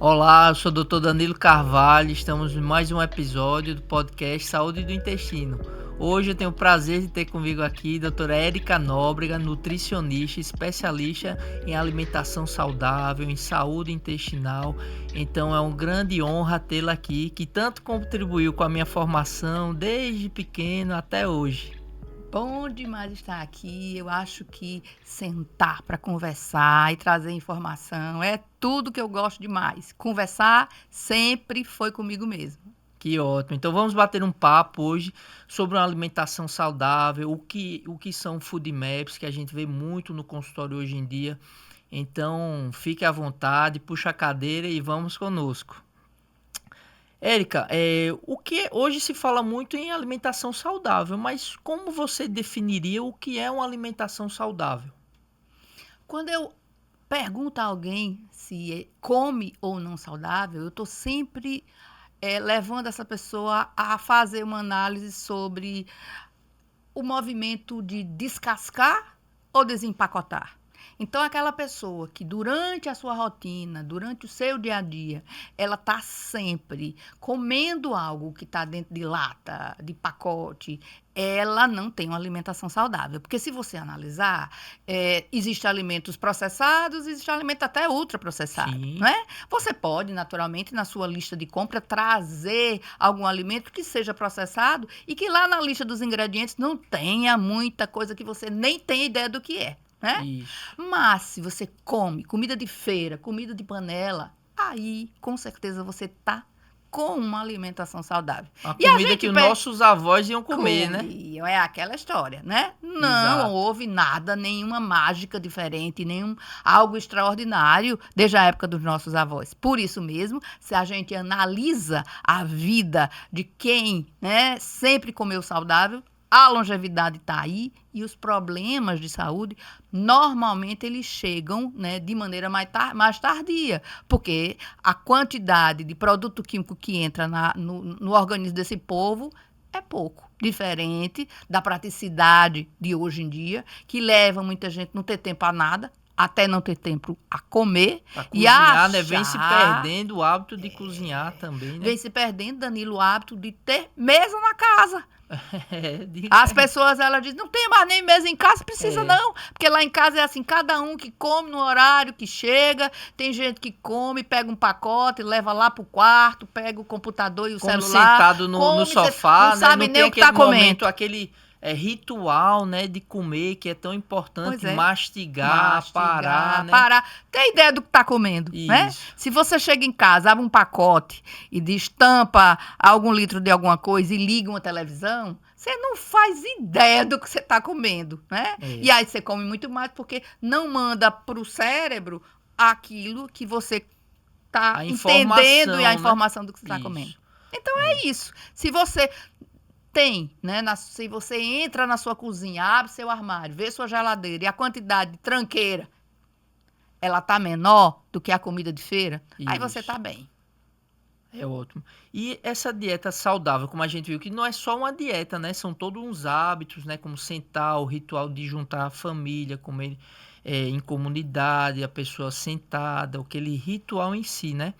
Olá, eu sou o Dr. Danilo Carvalho, estamos em mais um episódio do podcast Saúde do Intestino. Hoje eu tenho o prazer de ter comigo aqui a doutora Érica Nóbrega, nutricionista, especialista em alimentação saudável, em saúde intestinal. Então é uma grande honra tê-la aqui, que tanto contribuiu com a minha formação desde pequeno até hoje. Bom demais estar aqui. Eu acho que sentar para conversar e trazer informação é tudo que eu gosto demais. Conversar sempre foi comigo mesmo. Que ótimo. Então vamos bater um papo hoje sobre uma alimentação saudável, o que são food maps, que a gente vê muito no consultório hoje em dia. Então fique à vontade, puxa a cadeira e vamos conosco. Érica, o que hoje se fala muito em alimentação saudável, mas como você definiria o que é uma alimentação saudável? Quando eu pergunto a alguém se come ou não saudável, eu estou sempre levando essa pessoa a fazer uma análise sobre o movimento de descascar ou desempacotar. Então, aquela pessoa que durante a sua rotina, durante o seu dia a dia, ela está sempre comendo algo que está dentro de lata, de pacote, ela não tem uma alimentação saudável. Porque se você analisar, existem alimentos processados, existe alimento até ultraprocessado, não é? Você pode, naturalmente, na sua lista de compra, trazer algum alimento que seja processado e que lá na lista dos ingredientes não tenha muita coisa que você nem tem ideia do que é. Né? Mas se você come comida de feira, comida de panela, aí com certeza você tá com uma alimentação saudável. A comida que os nossos avós iam comer, né? É aquela história, né? Não houve nada, nenhuma mágica diferente, algo extraordinário desde a época dos nossos avós. Por isso mesmo, se a gente analisa a vida de quem, né, sempre comeu saudável, a longevidade está aí e os problemas de saúde, normalmente, eles chegam, né, de maneira mais tardia, porque a quantidade de produto químico que entra no organismo desse povo é pouco. Diferente da praticidade de hoje em dia, que leva muita gente a não ter tempo a nada, até não ter tempo a comer. A cozinhar, né? Vem se perdendo o hábito de cozinhar também, né? Vem se perdendo, Danilo, o hábito de ter mesa na casa. As pessoas, elas dizem, não tem mais nem mesa em casa, precisa não, porque lá em casa é assim, cada um que come no horário que chega, tem gente que come, pega um pacote, leva lá pro quarto, pega o computador e o celular. Sentado no sofá, não sabe nem o que tá comendo. Aquele ritual, né, de comer, que é tão importante, mastigar, parar, né? Tem ideia do que tá comendo, né? Se você chega em casa, abre um pacote e destampa algum litro de alguma coisa e liga uma televisão, você não faz ideia do que você tá comendo, né? E aí você come muito mais porque não manda pro cérebro aquilo que você tá entendendo e a informação do que você tá comendo. Então é isso. Se você tem, né? Se você entra na sua cozinha, abre seu armário, vê sua geladeira e a quantidade de tranqueira, ela tá menor do que a comida de feira, aí você tá bem. É ótimo. E essa dieta saudável, como a gente viu, que não é só uma dieta, né? São todos uns hábitos, né? Como sentar, o ritual de juntar a família, comer em comunidade, a pessoa sentada, aquele ritual em si, né?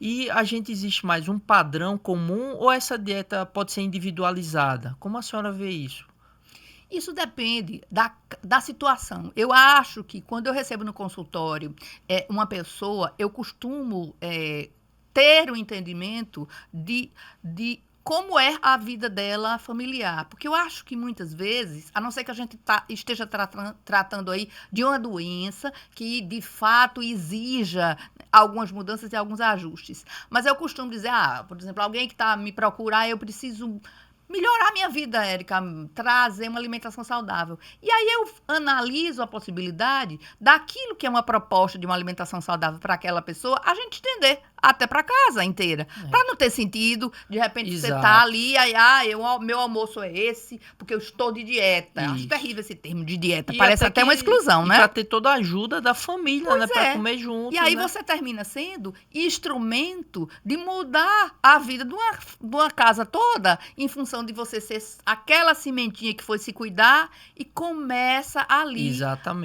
E existe mais um padrão comum ou essa dieta pode ser individualizada? Como a senhora vê isso? Isso depende da situação. Eu acho que quando eu recebo no consultório uma pessoa, eu costumo ter um entendimento de como é a vida dela familiar. Porque eu acho que muitas vezes, a não ser que a gente esteja tratando aí de uma doença que, de fato, exija algumas mudanças e alguns ajustes. Mas eu costumo dizer, por exemplo, alguém que me procura, eu preciso melhorar a minha vida, Érica, trazer uma alimentação saudável. E aí eu analiso a possibilidade daquilo que é uma proposta de uma alimentação saudável para aquela pessoa, a gente estender até para casa inteira. Para não ter sentido, de repente você tá ali, meu almoço é esse, porque eu estou de dieta. Acho terrível esse termo de dieta, parece até uma exclusão, né? Para ter toda a ajuda da família, né? Para comer junto. E aí você termina sendo instrumento de mudar a vida de uma casa toda, em função de você ser aquela sementinha que foi se cuidar e começa ali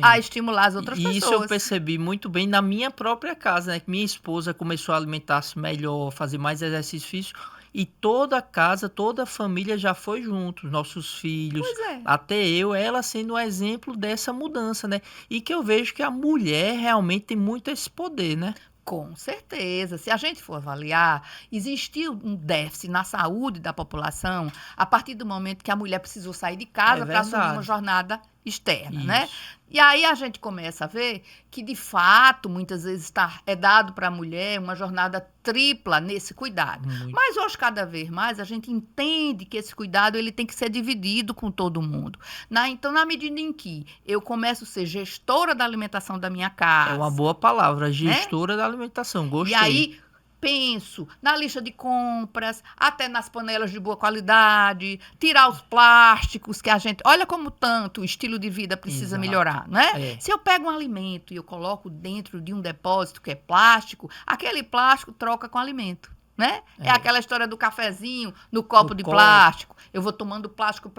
a estimular as outras pessoas. Isso eu percebi muito bem na minha própria casa, né? Que minha esposa começou a alimentar-se melhor, fazer mais exercício físico, e toda a casa, toda a família já foi junto, nossos filhos, Pois é. até eu, ela sendo um exemplo dessa mudança, né? E que eu vejo que a mulher realmente tem muito esse poder, né? Com certeza. Se a gente for avaliar, existiu um déficit na saúde da população a partir do momento que a mulher precisou sair de É casa para assumir uma verdade. jornada externa, né? Isso. E aí a gente começa a ver que, de fato, muitas vezes é dado para a mulher uma jornada tripla nesse cuidado. Muito. Mas hoje, cada vez mais, a gente entende que esse cuidado ele tem que ser dividido com todo mundo. Então, na medida em que eu começo a ser gestora da alimentação da minha É uma casa, boa palavra, né? gestora da alimentação. E Gostei. aí penso na lista de compras, até nas panelas de boa qualidade, tirar os plásticos que a gente. Olha como tanto o estilo de vida precisa Exato. melhorar, né? É. Se eu pego um alimento e eu coloco dentro de um depósito que é plástico, aquele plástico troca com alimento. Né? É aquela história do cafezinho no copo de plástico. Eu vou tomando plástico,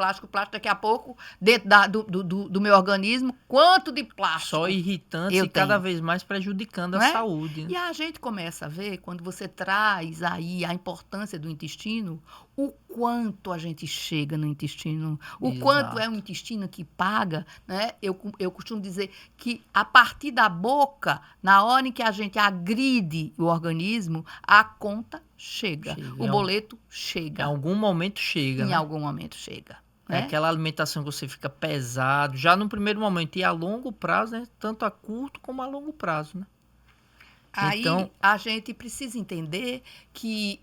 daqui a pouco, dentro do meu organismo, quanto de plástico Só irritante eu e cada tenho. vez mais prejudicando Não a é? saúde, né? E a gente começa a ver, quando você traz aí a importância do intestino, o quanto a gente chega no intestino, o quanto é um intestino que paga, né? Eu costumo dizer que a partir da boca, na hora em que a gente agride o organismo, a conta chega. O boleto chega. Em algum momento chega, Em né? algum momento chega. É Né? aquela alimentação que você fica pesado, já no primeiro momento e a longo prazo, né? Tanto a curto como a longo prazo, né? Aí Então, a gente precisa entender que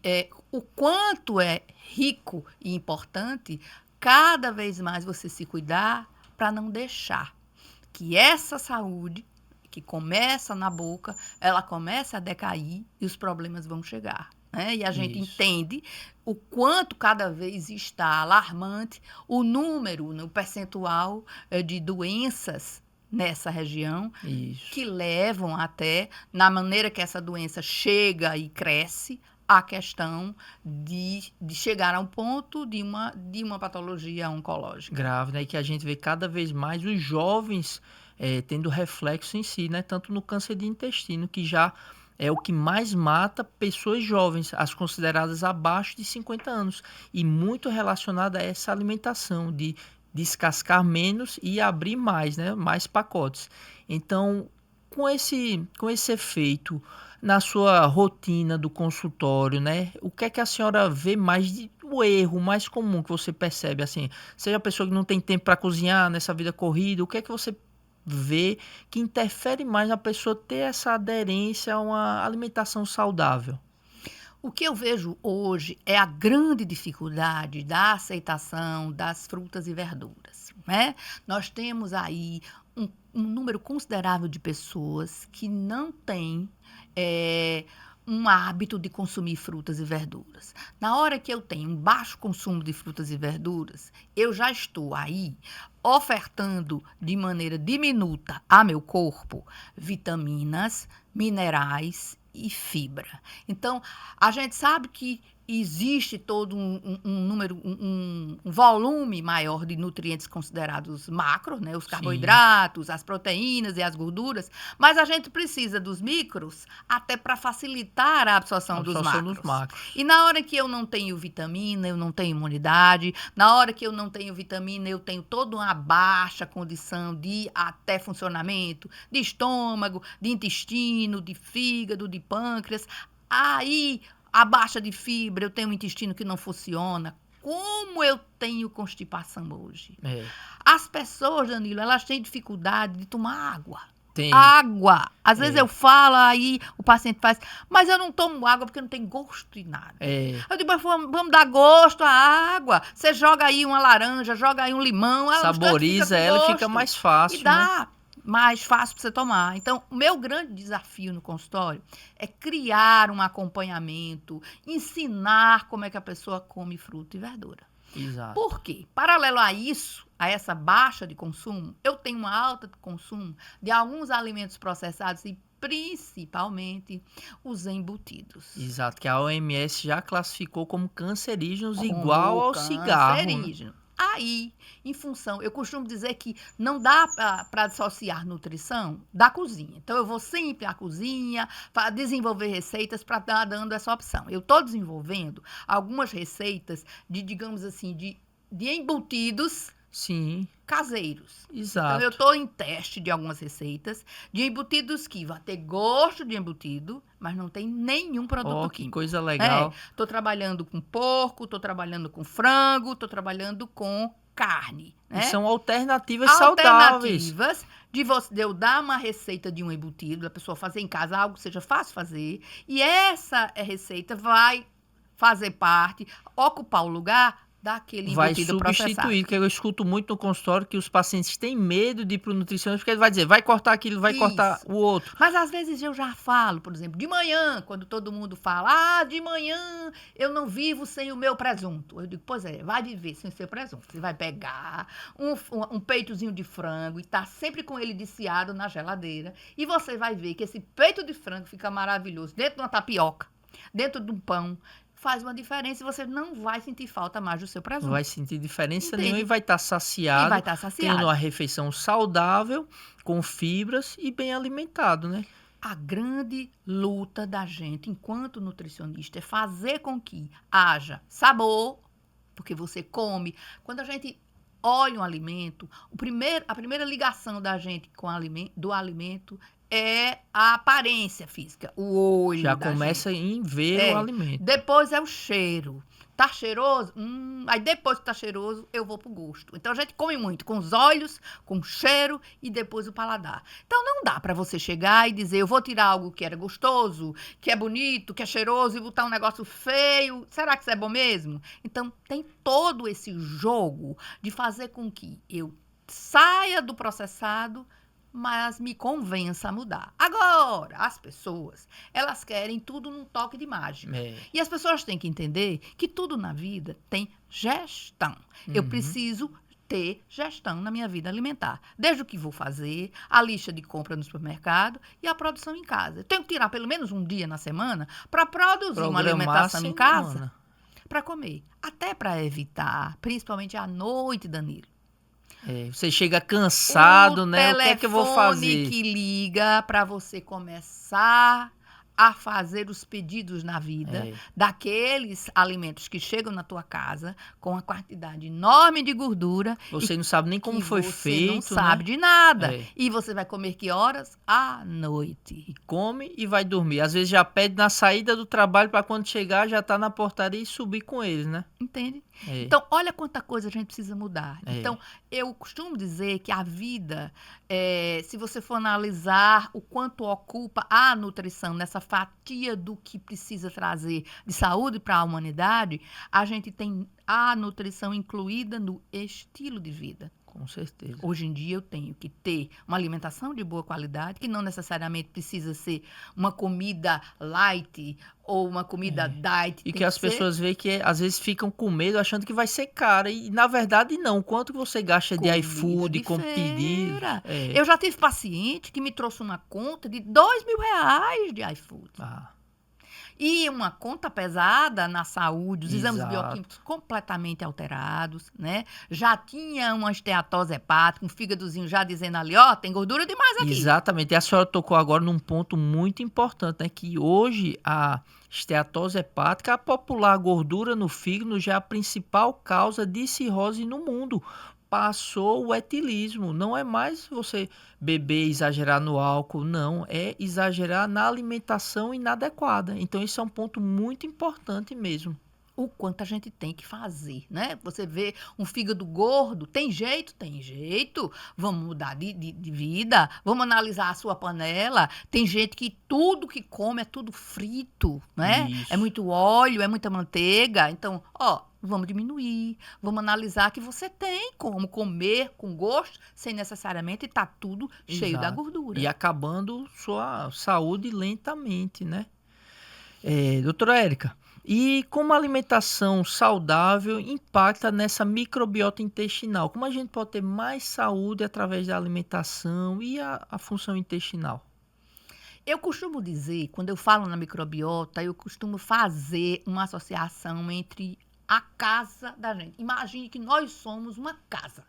o quanto é rico e importante cada vez mais você se cuidar para não deixar que essa saúde que começa na boca, ela começa a decair e os problemas vão chegar. Né? E a gente entende o quanto cada vez está alarmante o número, o percentual de doenças nessa região, que levam até, na maneira que essa doença chega e cresce, a questão de chegar a um ponto de uma patologia oncológica. Grave, né? E que a gente vê cada vez mais os jovens tendo reflexo em si, né? Tanto no câncer de intestino, que já é o que mais mata pessoas jovens, as consideradas abaixo de 50 anos. E muito relacionada a essa alimentação de descascar menos e abrir mais, né? Mais pacotes. Então, com esse efeito na sua rotina do consultório, né? O que é que a senhora vê mais o erro mais comum que você percebe, assim? Seja a pessoa que não tem tempo para cozinhar nessa vida corrida, o que é que você vê que interfere mais na pessoa ter essa aderência a uma alimentação saudável? O que eu vejo hoje é a grande dificuldade da aceitação das frutas e verduras. Né? Nós temos aí um número considerável de pessoas que não têm um hábito de consumir frutas e verduras. Na hora que eu tenho um baixo consumo de frutas e verduras, eu já estou aí ofertando de maneira diminuta a meu corpo vitaminas, minerais e fibra. Então, a gente sabe que existe todo um número, um volume maior de nutrientes considerados macros, né? Os carboidratos, as proteínas e as gorduras, mas a gente precisa dos micros até para facilitar a absorção dos macros. E na hora que eu não tenho vitamina, eu não tenho imunidade, na hora que eu não tenho vitamina, eu tenho toda uma baixa condição de até funcionamento, de estômago, de intestino, de fígado, de pâncreas. Aí a baixa de fibra, eu tenho um intestino que não funciona. Como eu tenho constipação hoje? As pessoas, Danilo, elas têm dificuldade de tomar água. Água. Às vezes eu falo, aí o paciente faz, mas eu não tomo água porque não tem gosto de nada. Eu digo, mas vamos dar gosto à água. Você joga aí uma laranja, joga aí um limão. Saboriza ela e fica mais fácil, e dá mais fácil para você tomar. Então, o meu grande desafio no consultório é criar um acompanhamento, ensinar como é que a pessoa come fruta e verdura. Exato. Por quê? Paralelo a isso, a essa baixa de consumo, eu tenho uma alta de consumo de alguns alimentos processados e principalmente os embutidos. Exato, que a OMS já classificou como cancerígenos igual ao cigarro. Cancerígeno. Aí, em função, eu costumo dizer que não dá para dissociar nutrição da cozinha. Então, eu vou sempre à cozinha para desenvolver receitas para estar dando essa opção. Eu estou desenvolvendo algumas receitas de, digamos assim, de embutidos Sim, caseiros. Então, eu exato. estou em teste de algumas receitas de embutidos que vão ter gosto de embutido, mas não tem nenhum produto Ó, que químico. coisa É, legal. estou trabalhando com porco, estou trabalhando com frango, estou trabalhando com carne, E né? são alternativas saudáveis. Alternativas de eu dar uma receita de um embutido, da pessoa fazer em casa algo que seja fácil fazer, e essa receita vai fazer parte, ocupar o lugar daquele Vai embutido processado. substituir, que eu escuto muito no consultório que os pacientes têm medo de ir para o nutricionista, porque ele vai dizer, vai cortar aquilo, vai cortar Isso. o outro. Mas às vezes eu já falo, por exemplo, de manhã, quando todo mundo fala, de manhã eu não vivo sem o meu presunto. Eu digo, pois é, vai viver sem o seu presunto. Você vai pegar um peitozinho de frango e tá sempre com ele desfiado na geladeira. E você vai ver que esse peito de frango fica maravilhoso dentro de uma tapioca, dentro de um pão. Faz uma diferença e você não vai sentir falta mais do seu Não vai presunto. sentir diferença nenhuma e Entende? vai estar E vai saciado, estar tendo saciado. uma refeição saudável, com fibras e bem alimentado, né? A grande luta da gente, enquanto nutricionista, é fazer com que haja sabor, porque você come. Quando a gente olha um alimento, a primeira ligação da gente com do alimento é a aparência física, o Já olho da começa gente. em ver o É. alimento. Depois é o cheiro. Tá cheiroso? Aí depois que tá cheiroso, eu vou pro gosto. Então a gente come muito com os olhos, com o cheiro e depois o paladar. Então não dá para você chegar e dizer, eu vou tirar algo que era gostoso, que é bonito, que é cheiroso e botar um negócio feio. Será que isso é bom mesmo? Então tem todo esse jogo de fazer com que eu saia do processado, mas me convença a mudar. Agora, as pessoas, elas querem tudo num toque de mágica. É. E as pessoas têm que entender que tudo na vida tem gestão. Eu preciso ter gestão na minha vida alimentar. Desde o que vou fazer, a lista de compra no supermercado e a produção em casa. Eu tenho que tirar pelo menos um dia na semana para produzir uma Programar a alimentação em casa semana. para comer. Até para evitar, principalmente à noite, Danilo. É, você chega cansado, né? O que é que eu vou Telefone fazer? que liga para você começar a fazer os pedidos na vida É. daqueles alimentos que chegam na tua casa com uma quantidade enorme de gordura Você não sabe nem como que foi você não feito, sabe né? de nada. É. E você vai comer que horas? À noite. Come e vai dormir. Às vezes já pede na saída do trabalho para quando chegar já tá na portaria e subir com eles, né? Entende? É. Então, olha quanta coisa a gente precisa mudar. É. Então, eu costumo dizer que a vida, se você for analisar o quanto ocupa a nutrição nessa fatia do que precisa trazer de saúde para a humanidade, a gente tem a nutrição incluída no estilo de vida. Com certeza. Hoje em dia eu tenho que ter uma alimentação de boa qualidade, que não necessariamente precisa ser uma comida light ou uma comida diet. E tem que as ser pessoas veem que às vezes ficam com medo achando que vai ser cara. E na verdade não. Quanto que você gasta de comida iFood de com pedidos? feira. É. Eu já tive paciente que me trouxe uma conta de R$ 2.000 de iFood. Ah, E uma conta pesada na saúde, os exames Exato. bioquímicos completamente alterados, né? Já tinha uma esteatose hepática, um fígadozinho já dizendo ali, ó, tem gordura demais aqui. exatamente. E a senhora tocou agora num ponto muito importante, né? Que hoje a esteatose hepática, a popular gordura no fígado, já é a principal causa de cirrose no mundo. Passou o etilismo. Não é mais você beber, exagerar no álcool, não. É exagerar na alimentação inadequada. Então, isso é um ponto muito importante mesmo. O quanto a gente tem que fazer, né? Você vê um fígado gordo, tem jeito? Tem jeito. Vamos mudar de vida, vamos analisar a sua panela. Tem gente que tudo que come é tudo frito, né? Isso. É muito óleo, é muita manteiga. Então, ó, vamos diminuir, vamos analisar que você tem como comer com gosto, sem necessariamente estar tudo cheio da Exato. gordura. E acabando sua saúde lentamente, né? Doutora Érica, e como a alimentação saudável impacta nessa microbiota intestinal? Como a gente pode ter mais saúde através da alimentação e a função intestinal? Eu costumo dizer, quando eu falo na microbiota, eu costumo fazer uma associação entre a casa da gente. Imagine que nós somos uma casa.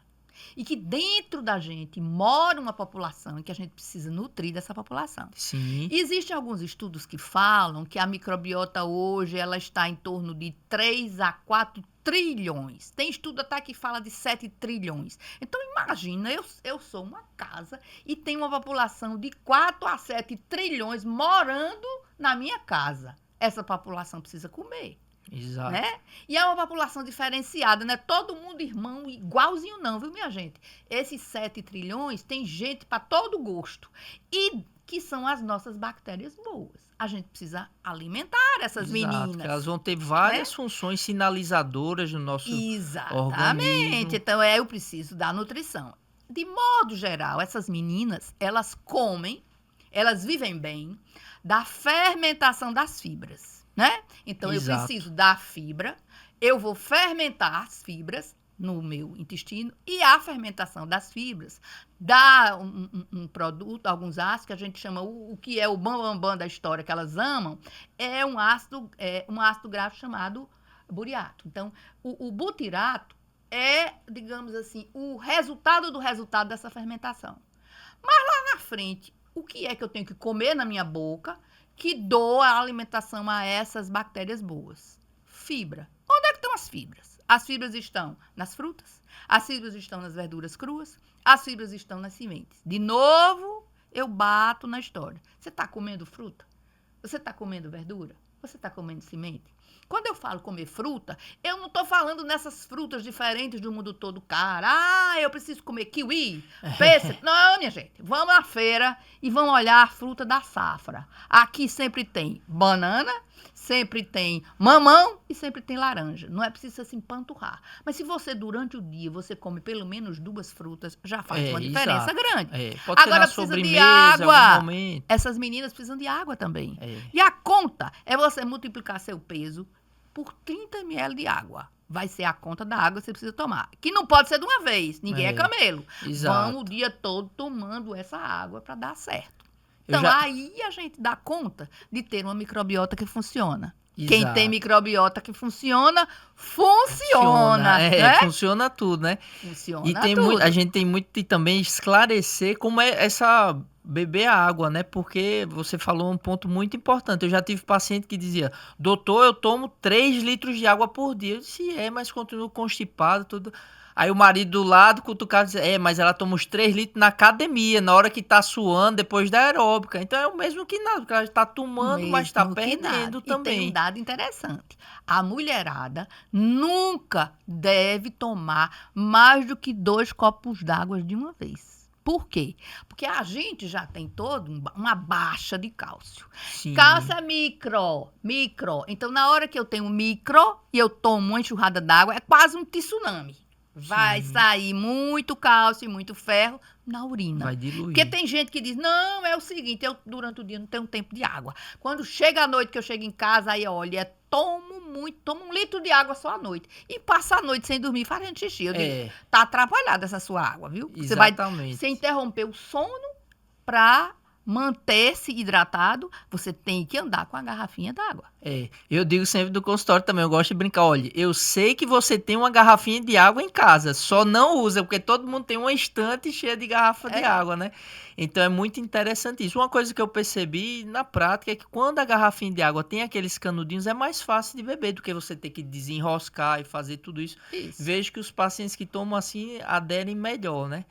E que dentro da gente mora uma população e que a gente precisa nutrir dessa população. Sim. Existem alguns estudos que falam que a microbiota hoje ela está em torno de 3 a 4 trilhões. Tem estudo até que fala de 7 trilhões. Então, imagina, eu sou uma casa e tenho uma população de 4 a 7 trilhões morando na minha casa. Essa população precisa comer. Exato. Né? E é uma população diferenciada, não é todo mundo irmão igualzinho não, viu, minha gente? Esses 7 trilhões tem gente para todo gosto. E que são as nossas bactérias boas. A gente precisa alimentar essas meninas. Elas vão ter várias funções sinalizadoras no nosso Exatamente. organismo. Então, eu preciso da nutrição. De modo geral, essas meninas, elas comem, elas vivem bem da fermentação das fibras. Né? Então, eu preciso da fibra, eu vou fermentar as fibras no meu intestino e a fermentação das fibras dá um produto, alguns ácidos que a gente chama, o que é o bambambam da história que elas amam, é um ácido graxo chamado buriato. Então, o butirato é, digamos assim, o resultado do resultado dessa fermentação. Mas lá na frente, o que é que eu tenho que comer na minha boca que doa a alimentação a essas bactérias boas? Fibra. Onde é que estão as fibras? As fibras estão nas frutas, as fibras estão nas verduras cruas, as fibras estão nas sementes. De novo, eu bato na história. Você está comendo fruta? Você está comendo verdura? Você está comendo semente? Quando eu falo comer fruta, eu não estou falando nessas frutas diferentes do mundo todo, cara. Eu preciso comer kiwi, pêssego. Não, minha gente. Vamos à feira e vamos olhar a fruta da safra. Aqui sempre tem banana, sempre tem mamão e sempre tem laranja. Não é preciso se empanturrar. Mas se você, durante o dia, você come pelo menos 2 frutas, já faz uma diferença grande. Pode Agora ser na precisa de sobremesa, em algum água. momento. Essas meninas precisam de água também. E a conta é você multiplicar seu peso por 30 ml de água. Vai ser a conta da água que você precisa tomar. Que não pode ser de uma vez. Ninguém é camelo. Exato. Vamos o dia todo tomando essa água para dar certo. Então, aí a gente dá conta de ter uma microbiota que funciona. Exato. Quem tem microbiota que funciona. Né? Funciona tudo, né? Funciona e tudo. A gente tem muito de também esclarecer como é essa beber a água, né? Porque você falou um ponto muito importante. Eu já tive paciente que dizia, doutor, eu tomo 3 litros de água por dia. Eu disse, mas continuo constipado, tudo. Aí o marido do lado cutucava e dizia, mas ela toma uns 3 litros na academia, na hora que tá suando, depois da aeróbica. Então é o mesmo que nada, porque ela tá tomando, mas tá perdendo também. E tem um dado interessante. A mulherada nunca deve tomar mais do que 2 copos d'água de uma vez. Por quê? Porque a gente já tem uma baixa de cálcio. Sim. Cálcio é micro. Então, na hora que eu tenho micro e eu tomo uma enxurrada d'água, é quase um tsunami. Vai sair muito cálcio e muito ferro na urina. Vai diluir. Porque tem gente que diz, não, é o seguinte, eu durante o dia não tenho tempo de água. Quando chega a noite que eu chego em casa, aí olha, tomo 1 litro de água só à noite. E passa a noite sem dormir fazendo xixi. Eu digo, tá atrapalhada essa sua água, viu? Exatamente. Você interromper o sono pra manter-se hidratado, você tem que andar com a garrafinha d'água. Eu digo sempre do consultório também, eu gosto de brincar, olha, eu sei que você tem uma garrafinha de água em casa, só não usa, porque todo mundo tem uma estante cheia de garrafa de água, né? Então é muito interessante isso. Uma coisa que eu percebi na prática é que quando a garrafinha de água tem aqueles canudinhos, é mais fácil de beber do que você ter que desenroscar e fazer tudo isso. Vejo que os pacientes que tomam assim aderem melhor, né?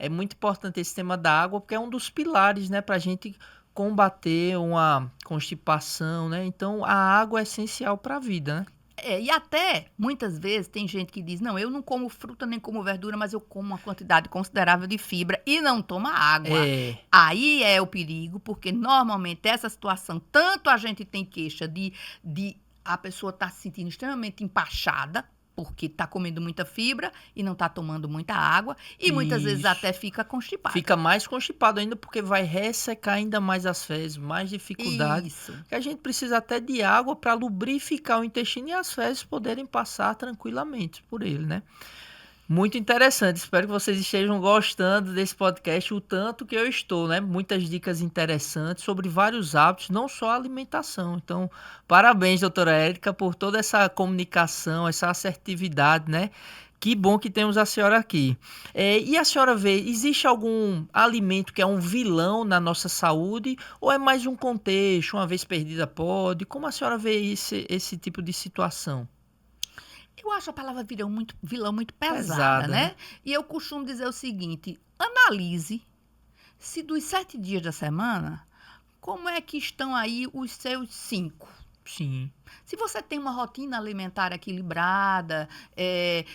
É muito importante esse tema da água, porque é um dos pilares, né, para a gente combater uma constipação, né? Então, a água é essencial para a vida, né? E até, muitas vezes, tem gente que diz, não, eu não como fruta nem como verdura, mas eu como uma quantidade considerável de fibra e não toma água. Aí é o perigo, porque normalmente essa situação, tanto a gente tem queixa de a pessoa estar se sentindo extremamente empachada, porque está comendo muita fibra e não está tomando muita água. E muitas vezes até fica constipado. Fica mais constipado ainda porque vai ressecar ainda mais as fezes, mais dificuldade. Isso. Que a gente precisa até de água para lubrificar o intestino e as fezes poderem passar tranquilamente por ele, né? Muito interessante. Espero que vocês estejam gostando desse podcast o tanto que eu estou, né? Muitas dicas interessantes sobre vários hábitos, não só a alimentação. Então, parabéns, doutora Érica, por toda essa comunicação, essa assertividade, né? Que bom que temos a senhora aqui. E a senhora vê, existe algum alimento que é um vilão na nossa saúde ou é mais um contexto, uma vez perdida pode? Como a senhora vê esse tipo de situação? Eu acho a palavra vilão muito pesada, Pesada, né? né? E eu costumo dizer o seguinte: analise se dos 7 dias da semana, como é que estão aí os seus 5. Sim, Se você tem uma rotina alimentar equilibrada,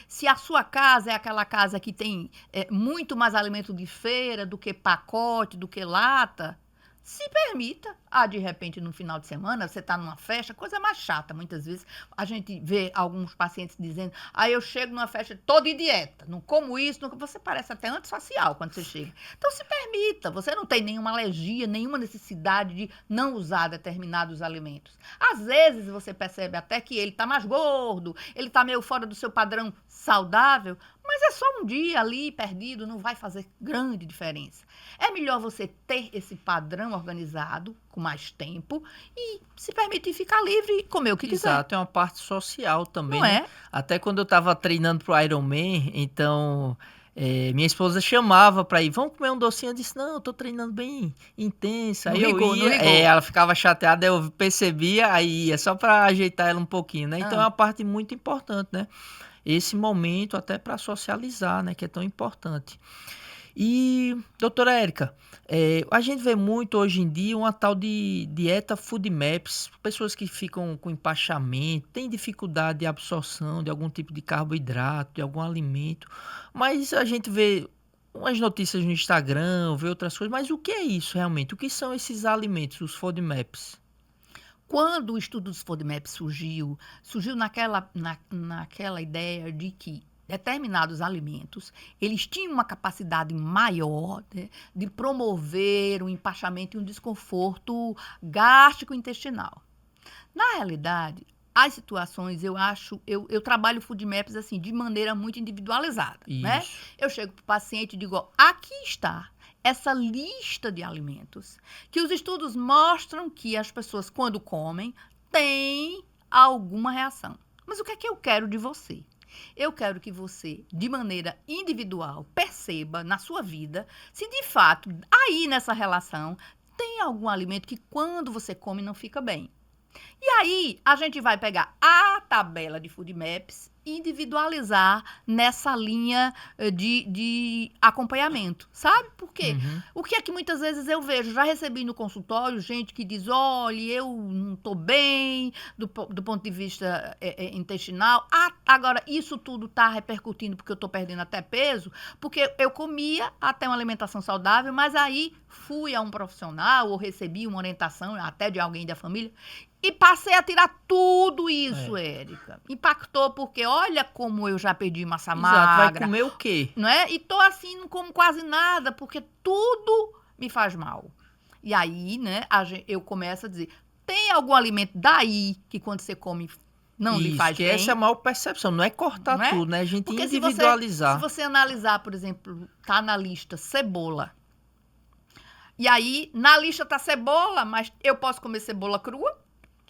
se a sua casa é aquela casa que tem muito mais alimento de feira do que pacote, do que lata, se permita. De repente, no final de semana, você está numa festa, coisa mais chata, muitas vezes. A gente vê alguns pacientes dizendo, eu chego numa festa toda em dieta, não como isso, não... Você parece até antissocial quando você chega. Então, se permita, você não tem nenhuma alergia, nenhuma necessidade de não usar determinados alimentos. Às vezes, você percebe até que ele está mais gordo, ele está meio fora do seu padrão saudável, mas é só um dia ali perdido, não vai fazer grande diferença. É melhor você ter esse padrão organizado, com mais tempo, e se permitir ficar livre e comer o que quiser. exato, é uma parte social também, Não né? é? Até quando eu estava treinando pro Ironman, então minha esposa chamava para ir, vamos comer um docinho, eu disse, não, eu tô treinando bem intensa. No Aí eu rigor, no ia, rigor. ela ficava chateada, eu percebia, aí ia só para ajeitar ela um pouquinho, né? Então é Ah. uma parte muito importante, né? Esse momento até para socializar, né? Que é tão importante. E, doutora Érica, a gente vê muito hoje em dia uma tal de dieta food maps, pessoas que ficam com empachamento, têm dificuldade de absorção de algum tipo de carboidrato, de algum alimento, mas a gente vê umas notícias no Instagram, vê outras coisas, mas o que é isso realmente? O que são esses alimentos, os food maps? Quando o estudo dos FODMAP surgiu naquela ideia de que determinados alimentos, eles tinham uma capacidade maior, né, de promover um empachamento e um desconforto gástrico-intestinal. Na realidade, as situações, eu trabalho FoodMaps assim, de maneira muito individualizada, né? Isso. Eu chego para o paciente e digo, aqui está essa lista de alimentos que os estudos mostram que as pessoas, quando comem, têm alguma reação. Mas o que é que eu quero de você? Eu quero que você, de maneira individual, perceba na sua vida se de fato, aí nessa relação, tem algum alimento que quando você come não fica bem. E aí, a gente vai pegar a tabela de FoodMaps e individualizar nessa linha de acompanhamento, sabe? Por quê? Uhum. O que é que muitas vezes eu vejo? Já recebi no consultório gente que diz, olha, eu não estou bem do ponto de vista intestinal. Agora, isso tudo está repercutindo porque eu estou perdendo até peso, porque eu comia até uma alimentação saudável, mas aí fui a um profissional ou recebi uma orientação até de alguém da família e passei a tirar tudo isso, Érica. Impactou porque olha como eu já perdi massa Exato, vai magra. comer o quê? Não é? E tô assim, não como quase nada, porque tudo me faz mal. E aí, né, eu começo a dizer, tem algum alimento daí que quando você come não lhe Isso, faz que bem? essa é a maior percepção, não é cortar Não é? tudo, né? A gente Porque individualizar. se você analisar, por exemplo, tá na lista cebola. E aí, na lista tá cebola, mas eu posso comer cebola crua,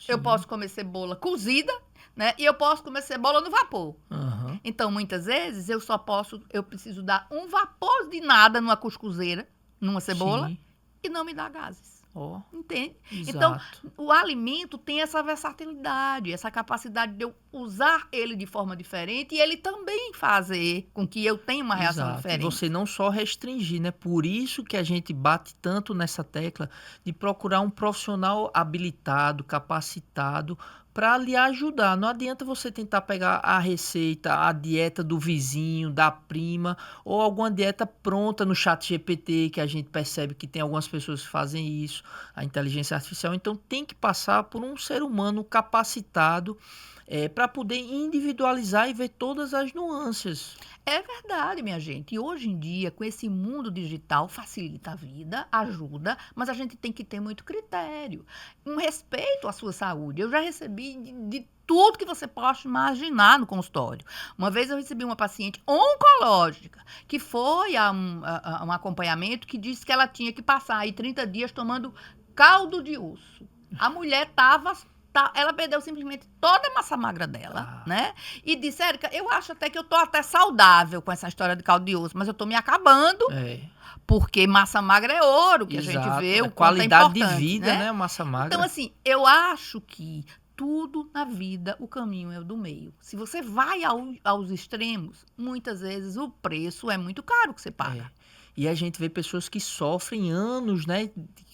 eu posso comer cebola cozida, né? E eu posso comer cebola no vapor. Uhum. Então, muitas vezes, eu preciso dar um vapor de nada numa cuscuzeira, numa cebola, Sim. e não me dá gases. Ó, Entende? exato. Então, o alimento tem essa versatilidade, essa capacidade de eu usar ele de forma diferente e ele também fazer com que eu tenha uma reação Exato. diferente. E você não só restringir, né? Por isso que a gente bate tanto nessa tecla de procurar um profissional habilitado, capacitado para lhe ajudar. Não adianta você tentar pegar a receita, a dieta do vizinho, da prima, ou alguma dieta pronta no chat GPT, que a gente percebe que tem algumas pessoas que fazem isso, a inteligência artificial. Então tem que passar por um ser humano capacitado para poder individualizar e ver todas as nuances. É verdade, minha gente. E hoje em dia, com esse mundo digital, facilita a vida, ajuda, mas a gente tem que ter muito critério, um respeito à sua saúde. Eu já recebi de tudo que você possa imaginar no consultório. Uma vez eu recebi uma paciente oncológica que foi a um acompanhamento que disse que ela tinha que passar aí 30 dias tomando caldo de osso. A mulher ela perdeu simplesmente toda a massa magra dela, né? E disse, Érica, eu acho até que eu tô até saudável com essa história de caldo de osso, mas eu tô me acabando, porque massa magra é ouro, que Exato. a gente vê, o qualidade quanto é de vida, né? Massa magra. Então, assim, eu acho que tudo na vida, o caminho é o do meio. Se você vai aos extremos, muitas vezes o preço é muito caro que você paga. E a gente vê pessoas que sofrem anos, né,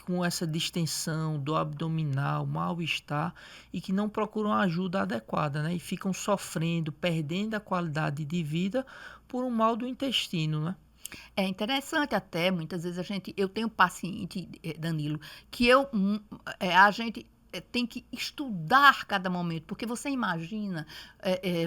com essa distensão do abdominal, mal-estar, e que não procuram ajuda adequada, né, e ficam sofrendo, perdendo a qualidade de vida por um mal do intestino, né? É interessante até, muitas vezes eu tenho paciente, Danilo, que a gente tem que estudar cada momento, porque você imagina,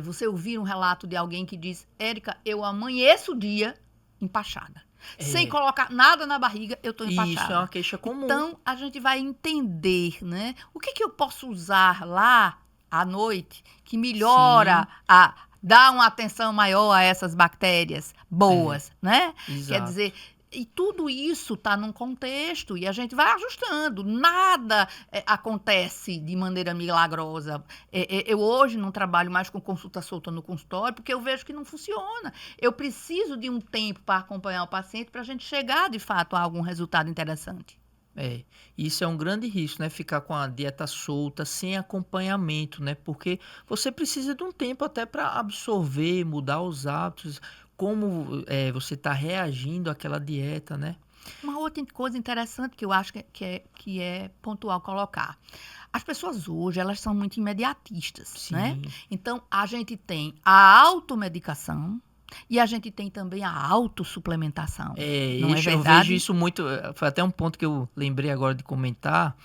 você ouvir um relato de alguém que diz, Érica, eu amanheço o dia empachada. Sem colocar nada na barriga, eu estou empachada. Isso é uma queixa comum. Então, a gente vai entender, né? O que eu posso usar lá à noite que melhora dá uma atenção maior a essas bactérias boas, né? Exato. Quer dizer, e tudo isso está num contexto e a gente vai ajustando. Nada acontece de maneira milagrosa. Eu hoje não trabalho mais com consulta solta no consultório porque eu vejo que não funciona. Eu preciso de um tempo para acompanhar o paciente para a gente chegar, de fato, a algum resultado interessante. Isso é um grande risco, né? Ficar com a dieta solta, sem acompanhamento, né? Porque você precisa de um tempo até para absorver, mudar os hábitos, como você está reagindo àquela dieta, né? Uma outra coisa interessante que eu acho que é pontual colocar. As pessoas hoje, elas são muito imediatistas, né? Então, a gente tem a automedicação, e a gente tem também a autossuplementação. Não é verdade? Eu vejo isso muito. Foi até um ponto que eu lembrei agora de comentar.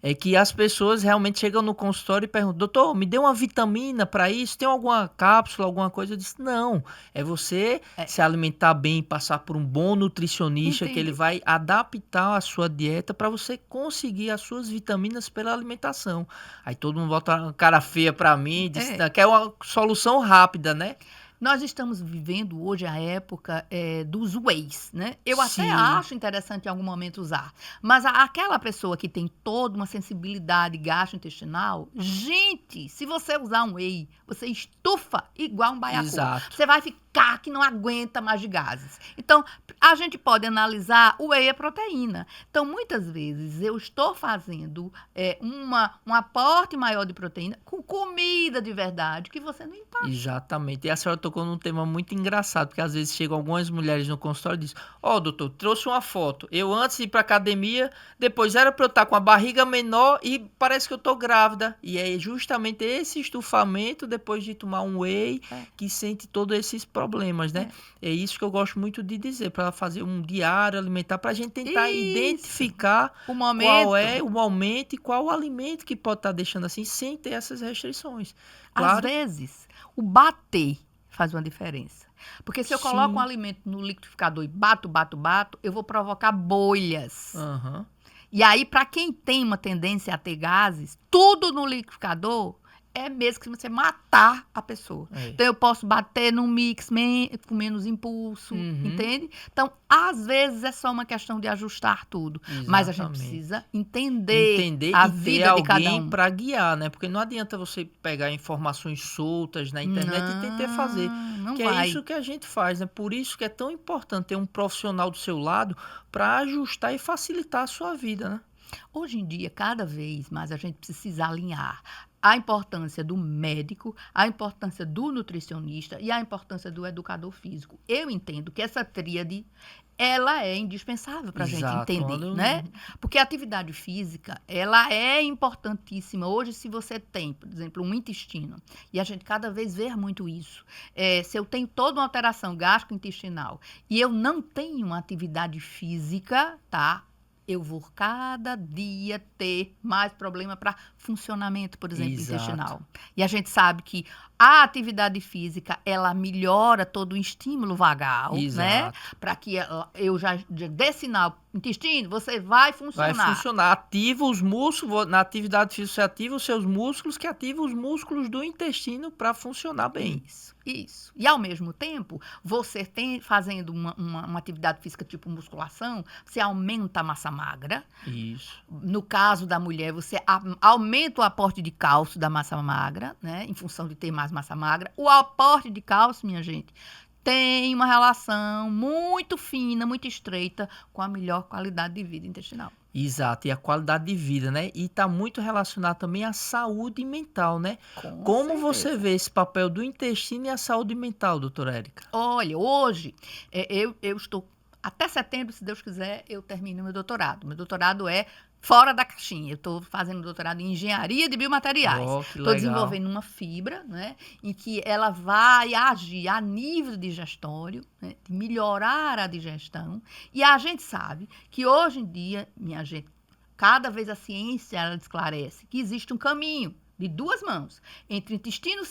É que as pessoas realmente chegam no consultório e perguntam, doutor, me dê uma vitamina para isso? Tem alguma cápsula, alguma coisa? Eu disse, não. É você se alimentar bem, passar por um bom nutricionista, que ele vai adaptar a sua dieta para você conseguir as suas vitaminas pela alimentação. Aí todo mundo bota uma cara feia para mim e diz, quer uma solução rápida, né? Nós estamos vivendo hoje a época dos wheys, né? Eu até acho interessante em algum momento usar. Mas aquela pessoa que tem toda uma sensibilidade gastrointestinal, gente, se você usar um whey, você estufa igual um baiacu. Exato. Você vai ficar que não aguenta mais de gases. Então, a gente pode analisar, o whey é proteína. Então, muitas vezes, eu estou fazendo um aporte maior de proteína com comida de verdade, que você não empacha. Exatamente. E a senhora tocou num tema muito engraçado, porque às vezes chegam algumas mulheres no consultório e dizem, doutor, trouxe uma foto. Eu antes de ir pra academia, depois era pra eu estar com a barriga menor e parece que eu tô grávida. E é justamente esse estufamento, depois de tomar um whey, que sente todos esses problemas, né? É isso que eu gosto muito de dizer, para fazer um diário alimentar, pra gente tentar identificar qual é o momento e qual o alimento que pode estar deixando assim, sem ter essas restrições. Claro. Às vezes, o bater faz uma diferença. Porque se eu coloco um alimento no liquidificador e bato, eu vou provocar bolhas. E aí, para quem tem uma tendência a ter gases, tudo no liquidificador é mesmo que você matar a pessoa. Então, eu posso bater no mix com menos impulso, entende? Então, às vezes, é só uma questão de ajustar tudo. Exatamente. Mas a gente precisa entender a vida de cada um. Ter alguém para guiar, né? Porque não adianta você pegar informações soltas na internet e tentar fazer. É isso que a gente faz, né? Por isso que é tão importante ter um profissional do seu lado para ajustar e facilitar a sua vida, né? Hoje em dia, cada vez mais, a gente precisa alinhar a importância do médico, a importância do nutricionista e a importância do educador físico. Eu entendo que essa tríade, ela é indispensável para a gente entender, né? Porque a atividade física, ela é importantíssima. Hoje, se você tem, por exemplo, um intestino, e a gente cada vez vê muito isso, se eu tenho toda uma alteração gastrointestinal e eu não tenho uma atividade física, tá? eu vou cada dia ter mais problema para funcionamento, por exemplo, Exato. intestinal. E a gente sabe que a atividade física, ela melhora todo o estímulo vagal, né? Exato. Para que eu já dê sinal, intestino, você vai Vai funcionar. funcionar. Ativa os músculos, na atividade física você ativa os seus músculos, que ativa os músculos do intestino para funcionar bem. Isso. E ao mesmo tempo, você fazendo uma atividade física tipo musculação, você aumenta a massa magra. Isso. No caso da mulher, você aumenta o aporte de cálcio da massa magra, né? Em função de ter mais massa magra. O aporte de cálcio, minha gente, tem uma relação muito fina, muito estreita com a melhor qualidade de vida intestinal. Exato, e a qualidade de vida, né? E está muito relacionado também à saúde mental, né? Como você vê esse papel do intestino e a saúde mental, doutora Érica? Olha, hoje eu estou, até setembro, se Deus quiser, eu termino meu doutorado. Meu doutorado é fora da caixinha. Eu estou fazendo doutorado em engenharia de biomateriais. Estou desenvolvendo uma fibra, né, em que ela vai agir a nível digestório, né, de melhorar a digestão. E a gente sabe que hoje em dia, minha gente, cada vez a ciência ela esclarece que existe um caminho de duas mãos entre intestino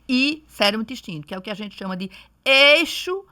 e cérebro-intestino, que é o que a gente chama de eixo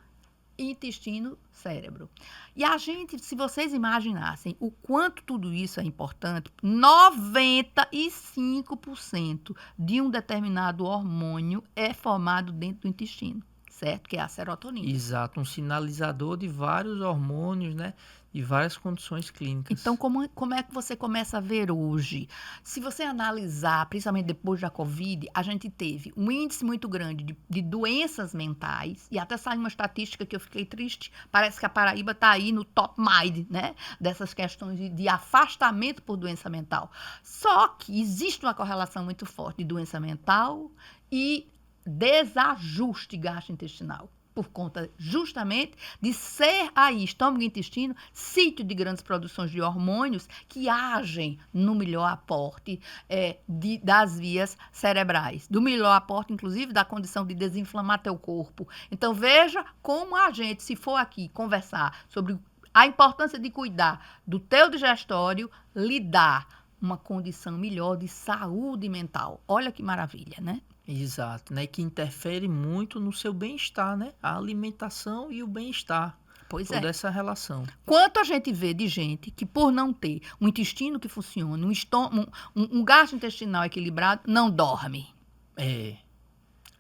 intestino-cérebro. E a gente, se vocês imaginassem o quanto tudo isso é importante, 95% de um determinado hormônio é formado dentro do intestino, certo? Que é a serotonina. Exato, um sinalizador de vários hormônios, né? De várias condições clínicas. Então, como é que você começa a ver hoje? Se você analisar, principalmente depois da Covid, a gente teve um índice muito grande de doenças mentais, e até saiu uma estatística que eu fiquei triste, parece que a Paraíba está aí no top mind, né? Dessas questões de afastamento por doença mental. Só que existe uma correlação muito forte de doença mental e desajuste gastrointestinal, por conta justamente de ser aí, estômago e intestino, sítio de grandes produções de hormônios que agem no melhor aporte das vias cerebrais, do melhor aporte, inclusive, da condição de desinflamar teu corpo. Então, veja como a gente, se for aqui conversar sobre a importância de cuidar do teu digestório, lhe dá uma condição melhor de saúde mental. Olha que maravilha, né? Exato, né? Que interfere muito no seu bem-estar, né? A alimentação e o bem-estar. Pois toda essa relação. Quanto a gente vê de gente que, por não ter um intestino que funcione, um gastrointestinal equilibrado, não dorme.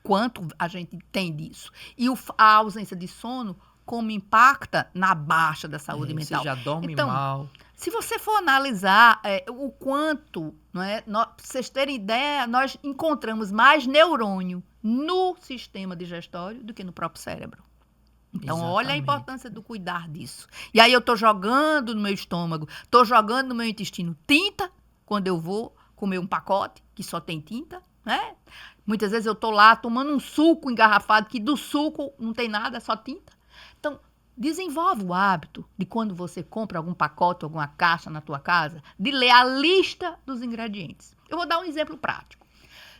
Quanto a gente tem disso. E a ausência de sono, como impacta na baixa da saúde mental. Você já dorme mal. Se você for analisar o quanto, para vocês terem ideia, nós encontramos mais neurônio no sistema digestório do que no próprio cérebro. Então, exatamente, olha a importância do cuidar disso. E aí eu estou jogando no meu estômago, estou jogando no meu intestino tinta, quando eu vou comer um pacote que só tem tinta, né? Muitas vezes eu estou lá tomando um suco engarrafado, que do suco não tem nada, é só tinta. Então, desenvolve o hábito de quando você compra algum pacote, alguma caixa na tua casa, de ler a lista dos ingredientes. Eu vou dar um exemplo prático.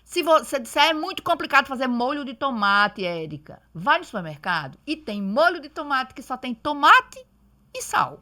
Se você disser é muito complicado fazer molho de tomate, Érica, vai no supermercado e tem molho de tomate que só tem tomate e sal.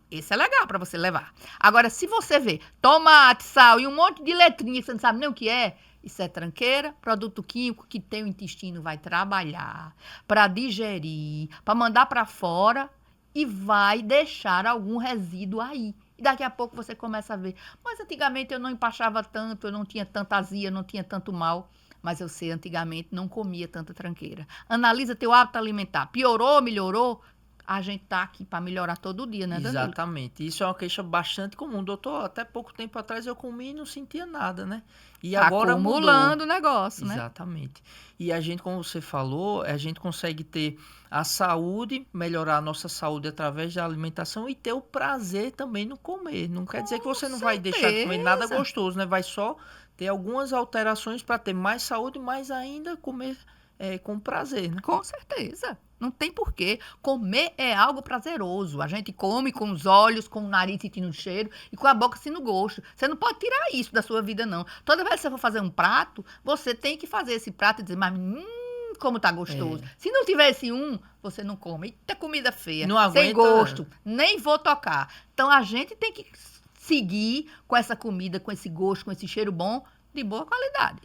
Esse é legal para você levar. Agora, se você vê tomate, sal e um monte de letrinha que você não sabe nem o que é, isso é tranqueira, produto químico que teu intestino vai trabalhar para digerir, para mandar para fora e vai deixar algum resíduo aí. E daqui a pouco você começa a ver. Mas antigamente eu não empachava tanto, eu não tinha tanta azia, não tinha tanto mal. Mas eu sei, antigamente não comia tanta tranqueira. Analisa teu hábito alimentar. Piorou, melhorou? A gente tá aqui para melhorar todo dia, né, Danilo? Exatamente. Isso é uma queixa bastante comum. Doutor, até pouco tempo atrás eu comi e não sentia nada, né? E agora acumulando o negócio, né? Exatamente. E a gente, como você falou, a gente consegue ter a saúde, melhorar a nossa saúde através da alimentação e ter o prazer também no comer. Não quer dizer que você não vai deixar de comer nada gostoso, né? Vai só ter algumas alterações para ter mais saúde, mas ainda comer com prazer, né? Com certeza. Não tem porquê. Comer é algo prazeroso. A gente come com os olhos, com o nariz sentindo o cheiro e com a boca sentindo gosto. Você não pode tirar isso da sua vida, não. Toda vez que você for fazer um prato, você tem que fazer esse prato e dizer, mas como tá gostoso. Se não tivesse você não come. Eita, comida feia. Não aguenta, sem gosto. Nem vou tocar. Então, a gente tem que seguir com essa comida, com esse gosto, com esse cheiro bom, de boa qualidade.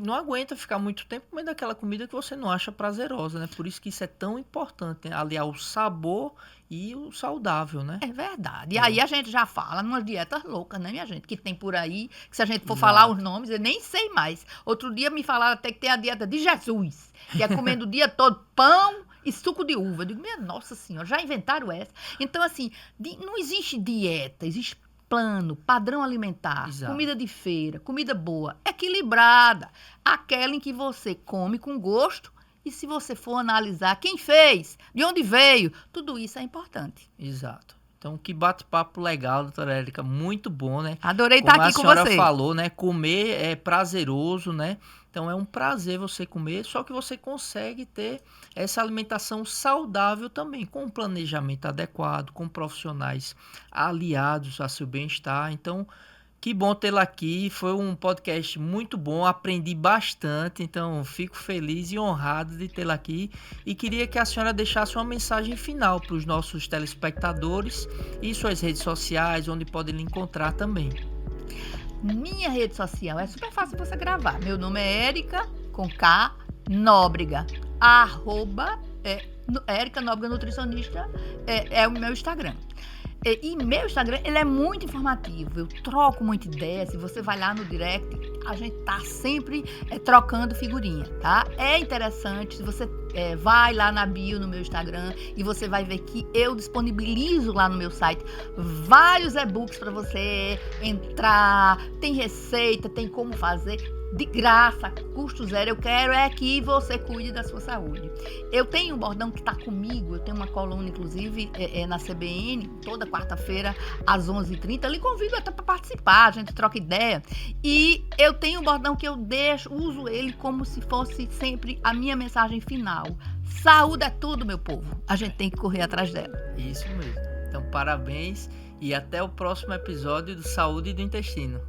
Não aguenta ficar muito tempo comendo aquela comida que você não acha prazerosa, né? Por isso que isso é tão importante, né? Aliar o sabor e o saudável, né? É verdade. E aí a gente já fala numa dieta louca, né, minha gente? Que tem por aí, que se a gente for falar os nomes, eu nem sei mais. Outro dia me falaram até que tem a dieta de Jesus, que é comendo o dia todo pão e suco de uva. Eu digo, minha nossa senhora, já inventaram essa? Então, assim, não existe dieta, existe plano, padrão alimentar, Exato. Comida de feira, comida boa, equilibrada. Aquela em que você come com gosto e se você for analisar quem fez, de onde veio, tudo isso é importante. Exato. Então, que bate-papo legal, doutora Érica, muito bom, né? Adorei estar aqui com você. Como a senhora falou, né? Comer é prazeroso, né? Então, é um prazer você comer, só que você consegue ter essa alimentação saudável também, com um planejamento adequado, com profissionais aliados a seu bem-estar. Então, que bom tê-la aqui, foi um podcast muito bom, aprendi bastante, então fico feliz e honrado de tê-la aqui e queria que a senhora deixasse uma mensagem final para os nossos telespectadores e suas redes sociais, onde podem lhe encontrar também. Minha rede social é super fácil você gravar. Meu nome é Érica, com K, Nóbrega, @Érica Nóbrega Nutricionista é o meu Instagram. E meu Instagram, ele é muito informativo, eu troco muita ideia, se você vai lá no direct, a gente tá sempre trocando figurinha, tá? É interessante, se você vai lá na bio no meu Instagram e você vai ver que eu disponibilizo lá no meu site vários e-books para você entrar, tem receita, tem como fazer, de graça, custo zero. Eu quero que você cuide da sua saúde. Eu tenho um bordão que está comigo, eu tenho uma coluna, inclusive, na CBN, toda quarta-feira, às 11h30. Eu lhe convido até para participar, a gente troca ideia. E eu tenho um bordão que eu uso ele como se fosse sempre a minha mensagem final. Saúde é tudo, meu povo. A gente tem que correr atrás dela. Isso mesmo. Então, parabéns e até o próximo episódio do Saúde do Intestino.